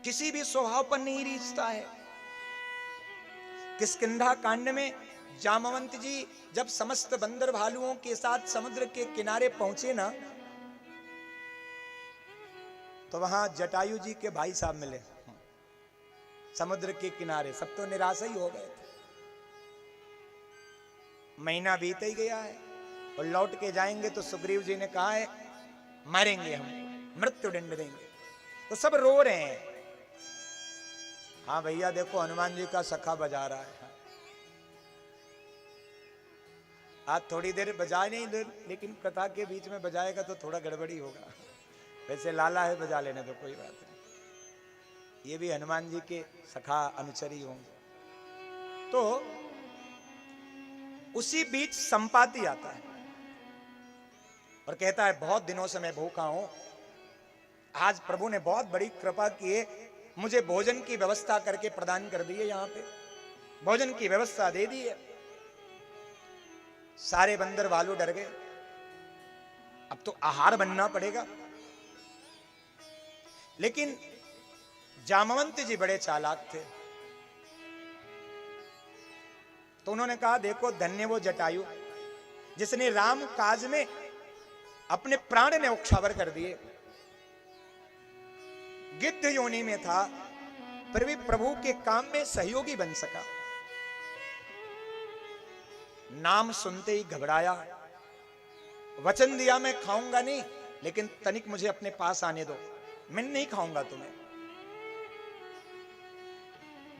किसी भी स्वभाव पर नहीं रीझता है। किष्किंधा कांड में जामवंत जी जब समस्त बंदर भालुओं के साथ समुद्र के किनारे पहुंचे ना, तो वहां जटायु जी के भाई साहब मिले समुद्र के किनारे। सब तो निराशा ही हो गए थे। महीना बीत ही गया है और लौट के जाएंगे तो सुग्रीव जी ने कहा है मारेंगे, हम मृत्यु दंड देंगे। तो सब रो रहे हैं। हाँ भैया देखो हनुमान जी का सखा बजा रहा है। आज थोड़ी देर बजाए नहीं, लेकिन कथा के बीच में बजाएगा तो थोड़ा गड़बड़ी होगा। वैसे लाला है, बजा लेने तो कोई बात नहीं। ये भी हनुमान जी के सखा अनुचरी होंगे। तो उसी बीच संपाति आता है और कहता है बहुत दिनों से मैं भूखा हूं, आज प्रभु ने बहुत बड़ी कृपा की है, मुझे भोजन की व्यवस्था करके प्रदान कर दी है। यहां पे भोजन की व्यवस्था दे दी है। सारे बंदर भालू डर गए, अब तो आहार बनना पड़ेगा। लेकिन जामवंत जी बड़े चालाक थे, तो उन्होंने कहा देखो धन्य वो जटायु जिसने राम काज में अपने प्राण ने उछावर कर दिए। गिद्ध योनि में था फिर भी प्रभु के काम में सहयोगी बन सका। नाम सुनते ही घबराया, वचन दिया मैं खाऊंगा नहीं, लेकिन तनिक मुझे अपने पास आने दो, मैं नहीं खाऊंगा तुम्हें।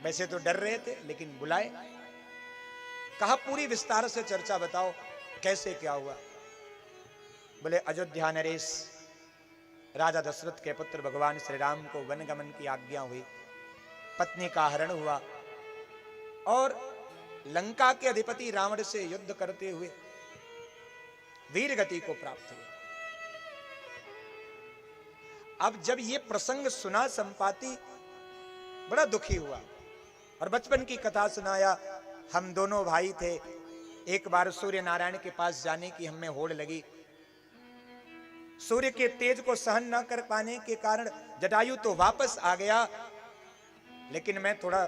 वैसे तो डर रहे थे लेकिन बुलाए, कहा पूरी विस्तार से चर्चा बताओ कैसे क्या हुआ। बोले अयोध्या नरेश राजा दशरथ के पुत्र भगवान श्री राम को वनगमन की आज्ञा हुई, पत्नी का हरण हुआ और लंका के अधिपति रावण से युद्ध करते हुए वीर गति को प्राप्त हुआ। अब जब ये प्रसंग सुना संपाति बड़ा दुखी हुआ और बचपन की कथा सुनाया। हम दोनों भाई थे, एक बार सूर्य नारायण के पास जाने की हमें होड़ लगी। सूर्य के तेज को सहन न कर पाने के कारण जटायु तो वापस आ गया, लेकिन मैं थोड़ा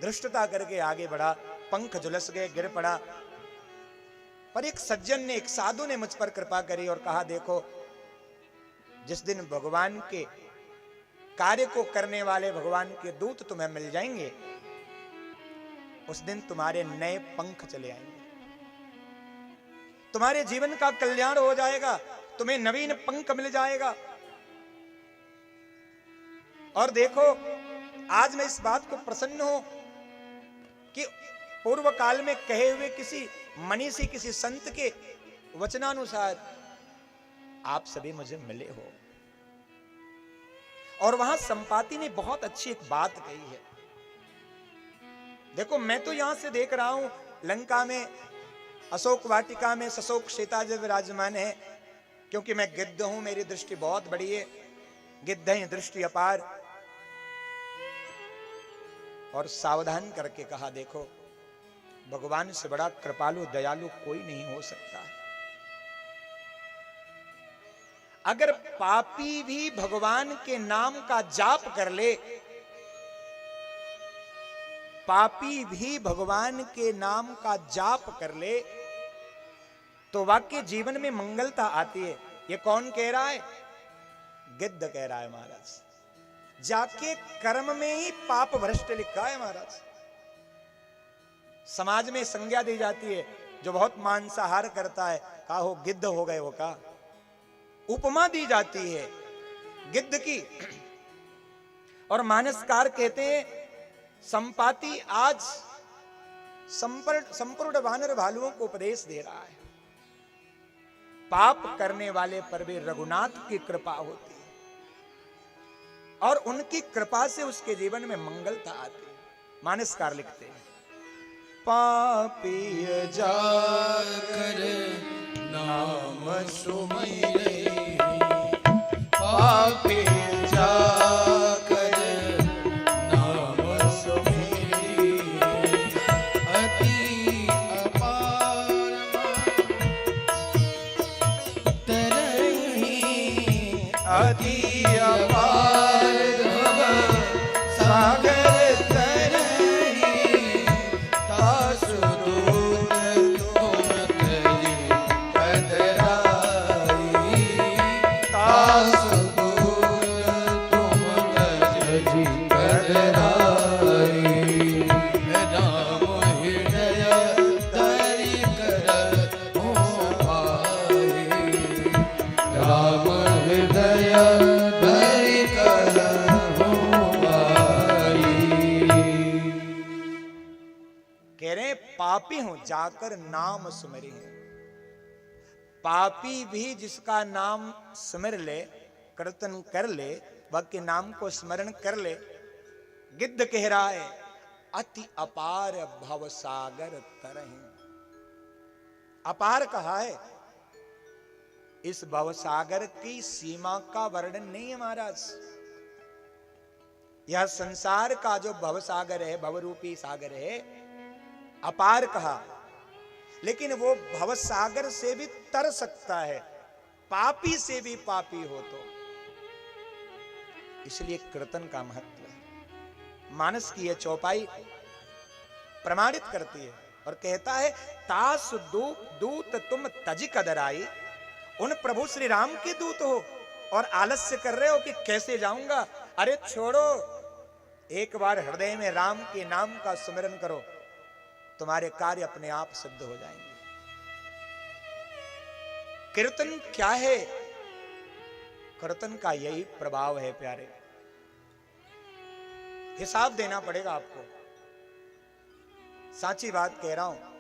धृष्टता करके आगे बढ़ा, पंख झुलस गए, गिर पड़ा। पर एक सज्जन ने, एक साधु ने मुझ पर कृपा करी और कहा देखो जिस दिन भगवान के कार्य को करने वाले भगवान के दूत तुम्हें मिल जाएंगे, उस दिन तुम्हारे नए पंख चले आएंगे, तुम्हारे जीवन का कल्याण हो जाएगा, तुम्हें नवीन पंख मिल जाएगा। और देखो आज मैं इस बात को प्रसन्न हूं कि पूर्व काल में कहे हुए किसी मनीषी, किसी संत के वचनानुसार आप सभी मुझे मिले हो। और वहां संपाति ने बहुत अच्छी एक बात कही है। देखो मैं तो यहां से देख रहा हूं लंका में अशोक वाटिका में सशोक सीता जब विराजमान है, क्योंकि मैं गिद्ध हूं, मेरी दृष्टि बहुत बड़ी है, गिद्ध है दृष्टि अपार। और सावधान करके कहा देखो भगवान से बड़ा कृपालु दयालु कोई नहीं हो सकता है। अगर पापी भी भगवान के नाम का जाप कर ले, पापी भी भगवान के नाम का जाप कर ले तो वाकई जीवन में मंगलता आती है। ये कौन कह रहा है? गिद्ध कह रहा है महाराज। जाके कर्म में ही पाप भ्रष्ट लिखा है महाराज। समाज में संज्ञा दी जाती है, जो बहुत मांसाहार करता है कहा हो गिद्ध हो गए हो का। उपमा दी जाती है गिद्ध की। और मानसकार कहते हैं संपाति आज संपूर्ण वानर भालुओं को उपदेश दे रहा है, पाप करने वाले पर भी रघुनाथ की कृपा होती है और उनकी कृपा से उसके जीवन में मंगलता आती है। मानसकार लिखते हैं पापी जाकर नाम सुमिरे, पापी जाकर नाम सुमिरे, अति अपार तरही, अति अपार जी पधराई राम हृदय धरि करहु पाई राम हृदय धरि करहु पाई। कह रहे पापी हूं जाकर नाम सुमरे हैं। पापी भी जिसका नाम सुमिर ले, कीर्तन कर ले, वह के नाम को स्मरण कर ले, गिद्ध कह रहा है अति अपार भव सागर तरहि। अपार कहा है, इस भव सागर की सीमा का वर्णन नहीं है महाराज। यह संसार का जो भव सागर है, भवरूपी सागर है, अपार कहा, लेकिन वो भव सागर से भी तर सकता है, पापी से भी पापी हो तो। इसलिए कीर्तन का महत्व है। मानस की यह चौपाई प्रमाणित करती है और कहता है तास दूत तुम तजी कदराई। उन प्रभु श्री राम के दूत हो और आलस्य कर रहे हो कि कैसे जाऊंगा। अरे छोड़ो, एक बार हृदय में राम के नाम का स्मरण करो, तुम्हारे कार्य अपने आप सिद्ध हो जाएंगे। कीर्तन क्या है? कीर्तन का यही प्रभाव है प्यारे। हिसाब देना पड़ेगा आपको, साची बात कह रहा हूं।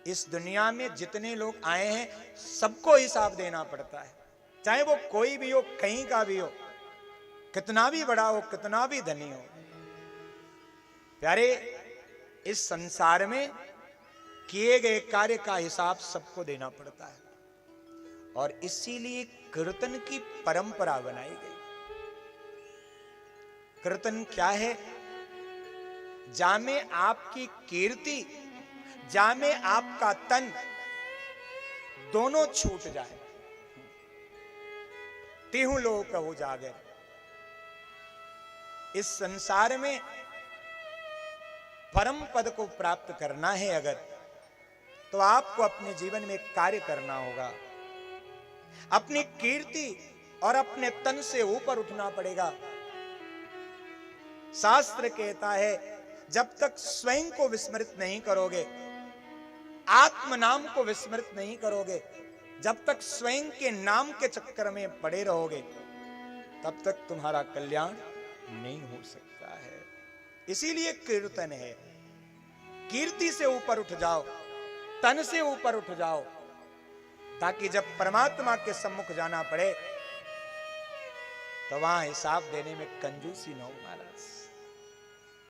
इस दुनिया में जितने लोग आए हैं सबको हिसाब देना पड़ता है, चाहे वो कोई भी हो, कहीं का भी हो, कितना भी बड़ा हो, कितना भी धनी हो। प्यारे, इस संसार में किए गए कार्य का हिसाब सबको देना पड़ता है और इसीलिए कीर्तन की परंपरा बनाई गई। कीर्तन क्या है? जामे आपकी कीर्ति, जामे आपका तन, दोनों छूट जाए, तिहु लोग कहो जागे। इस संसार में परम पद को प्राप्त करना है अगर, तो आपको अपने जीवन में कार्य करना होगा। अपनी कीर्ति और अपने तन से ऊपर उठना पड़ेगा। शास्त्र कहता है जब तक स्वयं को विस्मृत नहीं करोगे, आत्म नाम को विस्मृत नहीं करोगे, जब तक स्वयं के नाम के चक्कर में पड़े रहोगे, तब तक तुम्हारा कल्याण नहीं हो सकता है। इसीलिए कीर्तन है। कीर्ति से ऊपर उठ जाओ, तन से ऊपर उठ जाओ, ताकि जब परमात्मा के सम्मुख जाना पड़े तो वहां हिसाब देने में कंजूसी न हो महाराज।